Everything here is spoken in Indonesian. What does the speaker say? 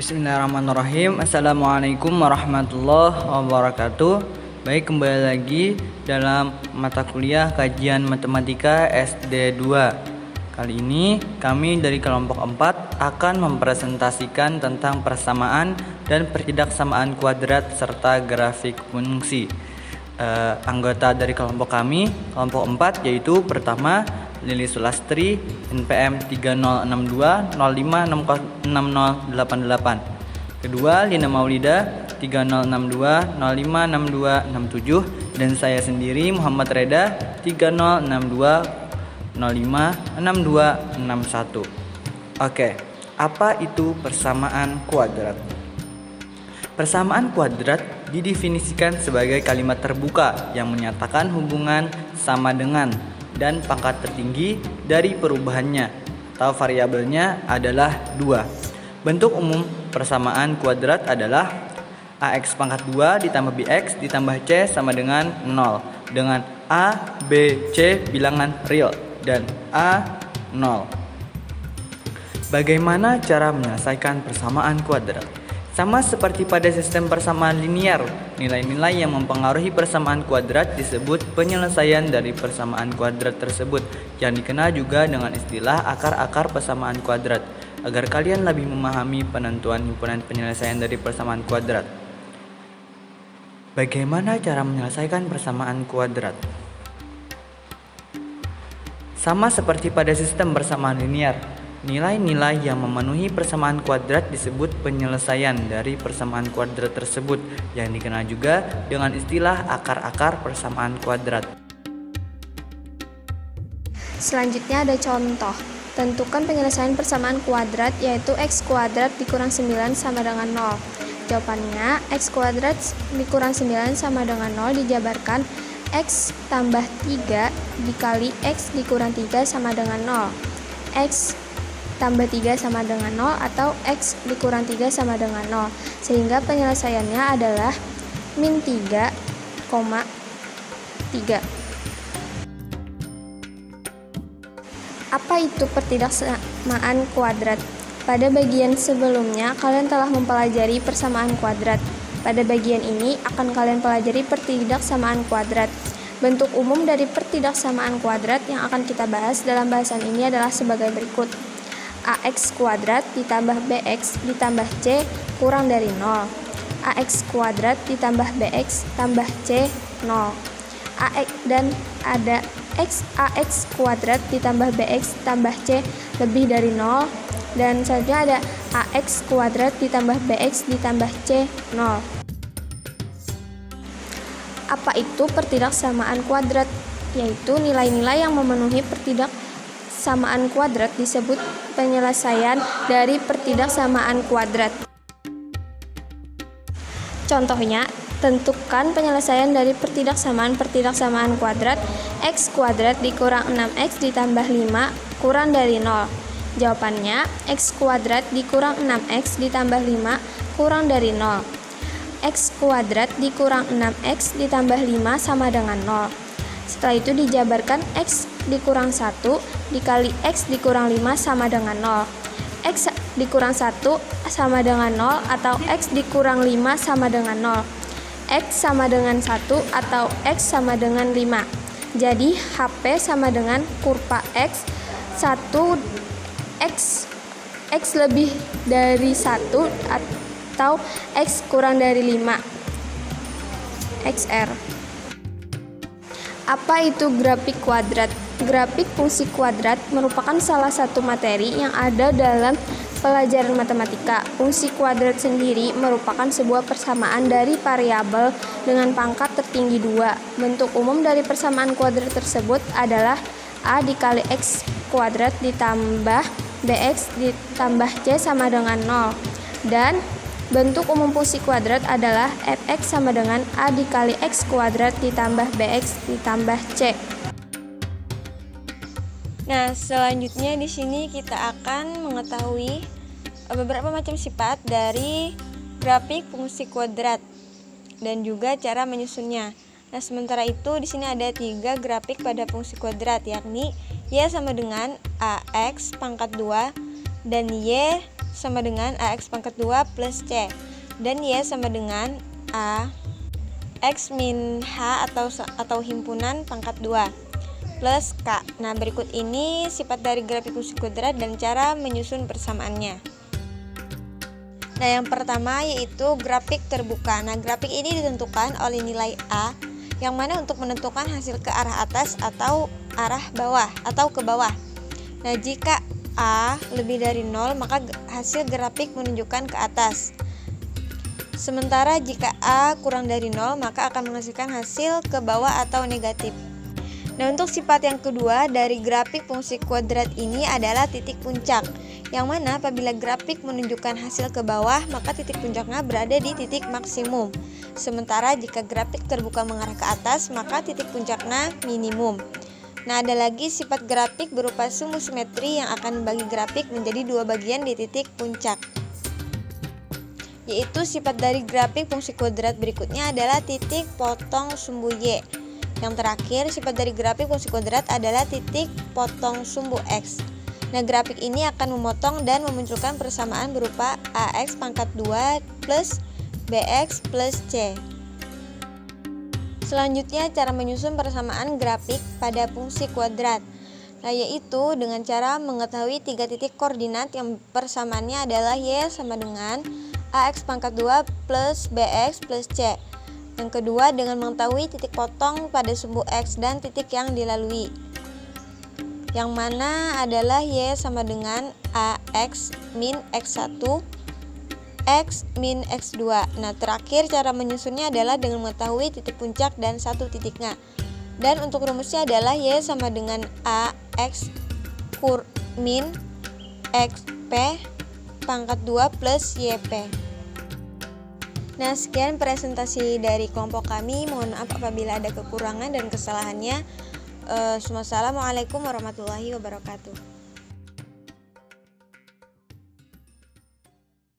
Bismillahirrahmanirrahim. Assalamualaikum warahmatullahi wabarakatuh. Baik, kembali lagi dalam mata kuliah kajian matematika SD 2. Kali ini kami dari kelompok 4 akan mempresentasikan tentang persamaan dan pertidaksamaan kuadrat serta grafik fungsi. Anggota dari kelompok kami, kelompok 4, yaitu pertama Lili Sulastri, NPM 3062056088. Kedua Lina Maulida 3062056267, dan saya sendiri Muhammad Reda 3062056261. Oke, apa itu persamaan kuadrat? Persamaan kuadrat didefinisikan sebagai kalimat terbuka yang menyatakan hubungan sama dengan dan pangkat tertinggi dari perubahannya atau variabelnya adalah 2. Bentuk umum persamaan kuadrat adalah AX pangkat 2 ditambah BX ditambah C sama dengan 0, dengan A, B, C bilangan real dan A 0. Bagaimana cara menyelesaikan persamaan kuadrat? Sama seperti pada sistem persamaan linear, nilai-nilai yang mempengaruhi persamaan kuadrat disebut penyelesaian dari persamaan kuadrat tersebut, yang dikenal juga dengan istilah akar-akar persamaan kuadrat, agar kalian lebih memahami penentuan himpunan penyelesaian dari persamaan kuadrat. Bagaimana cara menyelesaikan persamaan kuadrat? Sama seperti pada sistem persamaan linear, nilai-nilai yang memenuhi persamaan kuadrat disebut penyelesaian dari persamaan kuadrat tersebut, yang dikenal juga dengan istilah akar-akar persamaan kuadrat. Selanjutnya ada contoh. Tentukan penyelesaian persamaan kuadrat, yaitu x kuadrat dikurang 9 sama dengan 0. Jawabannya, x kuadrat dikurang 9 sama dengan 0 dijabarkan x tambah 3 dikali x dikurang 3 sama dengan 0. X tambah 3 sama dengan 0 atau X dikurang 3 sama dengan 0, sehingga penyelesaiannya adalah min 3,3. Apa itu pertidaksamaan kuadrat? Pada bagian sebelumnya kalian telah mempelajari persamaan kuadrat. Pada bagian ini akan kalian pelajari pertidaksamaan kuadrat. Bentuk umum dari pertidaksamaan kuadrat yang akan kita bahas dalam bahasan ini adalah sebagai berikut. AX kuadrat ditambah BX ditambah C kurang dari 0. AX kuadrat ditambah BX tambah C 0. Dan ada AX kuadrat ditambah BX tambah C lebih dari 0. Dan selanjutnya ada AX kuadrat ditambah BX ditambah C 0. Apa itu pertidaksamaan kuadrat? Yaitu nilai-nilai yang memenuhi pertidaksamaan kuadrat disebut penyelesaian dari pertidaksamaan kuadrat. Contohnya, tentukan penyelesaian dari pertidaksamaan kuadrat x kuadrat dikurang 6x ditambah 5 kurang dari 0. Jawabannya, x kuadrat dikurang 6x ditambah 5 kurang dari 0. X kuadrat dikurang 6x ditambah 5 sama dengan 0. Setelah itu dijabarkan x dikurang 1 dikali x dikurang 5 sama dengan 0. X dikurang 1 sama dengan 0 atau x dikurang 5 sama dengan 0. X sama dengan 1 atau x sama dengan 5. Jadi HP sama dengan kurva x 1 x lebih dari 1 atau x kurang dari 5 XR. Apa itu grafik kuadrat? Grafik fungsi kuadrat merupakan salah satu materi yang ada dalam pelajaran matematika. Fungsi kuadrat sendiri merupakan sebuah persamaan dari variabel dengan pangkat tertinggi 2. Bentuk umum dari persamaan kuadrat tersebut adalah A dikali X kuadrat ditambah BX ditambah C sama dengan 0. Dan bentuk umum fungsi kuadrat adalah fx sama dengan A dikali X kuadrat ditambah BX ditambah C. Nah, selanjutnya di sini kita akan mengetahui beberapa macam sifat dari grafik fungsi kuadrat dan juga cara menyusunnya. Nah, sementara itu di sini ada 3 grafik pada fungsi kuadrat, yakni y sama dengan ax pangkat 2 dan y sama dengan AX pangkat 2 plus C, dan Y sama dengan A X min H atau himpunan pangkat 2 plus K. Nah, berikut ini sifat dari grafik fungsi kuadrat dan cara menyusun persamaannya. Nah, yang pertama yaitu grafik terbuka. Nah, grafik ini ditentukan oleh nilai A, yang mana untuk menentukan hasil ke arah atas atau arah bawah atau ke bawah. Nah, jika A lebih dari 0, maka hasil grafik menunjukkan ke atas. Sementara jika A kurang dari 0, maka akan menghasilkan hasil ke bawah atau negatif. Nah, untuk sifat yang kedua dari grafik fungsi kuadrat ini adalah titik puncak, yang mana apabila grafik menunjukkan hasil ke bawah, maka titik puncaknya berada di titik maksimum. Sementara jika grafik terbuka mengarah ke atas, maka titik puncaknya minimum. Nah, ada lagi sifat grafik berupa sumbu simetri yang akan membagi grafik menjadi dua bagian di titik puncak. Yaitu sifat dari grafik fungsi kuadrat berikutnya adalah titik potong sumbu Y. Yang terakhir, sifat dari grafik fungsi kuadrat adalah titik potong sumbu X. Nah, grafik ini akan memotong dan memunculkan persamaan berupa AX pangkat 2 plus BX plus C. Selanjutnya, cara menyusun persamaan grafik pada fungsi kuadrat. Nah, yaitu dengan cara mengetahui 3 titik koordinat yang persamaannya adalah Y sama dengan AX pangkat 2 plus BX plus C. Yang kedua, dengan mengetahui titik potong pada sumbu X dan titik yang dilalui, yang mana adalah Y sama dengan AX min X1 X min X2. Nah, terakhir cara menyusunnya adalah dengan mengetahui titik puncak dan satu titiknya. Dan untuk rumusnya adalah Y sama dengan AX min XP pangkat 2 plus YP. Nah, sekian presentasi dari kelompok kami. Mohon maaf apabila ada kekurangan dan kesalahannya. Wassalamualaikum warahmatullahi wabarakatuh.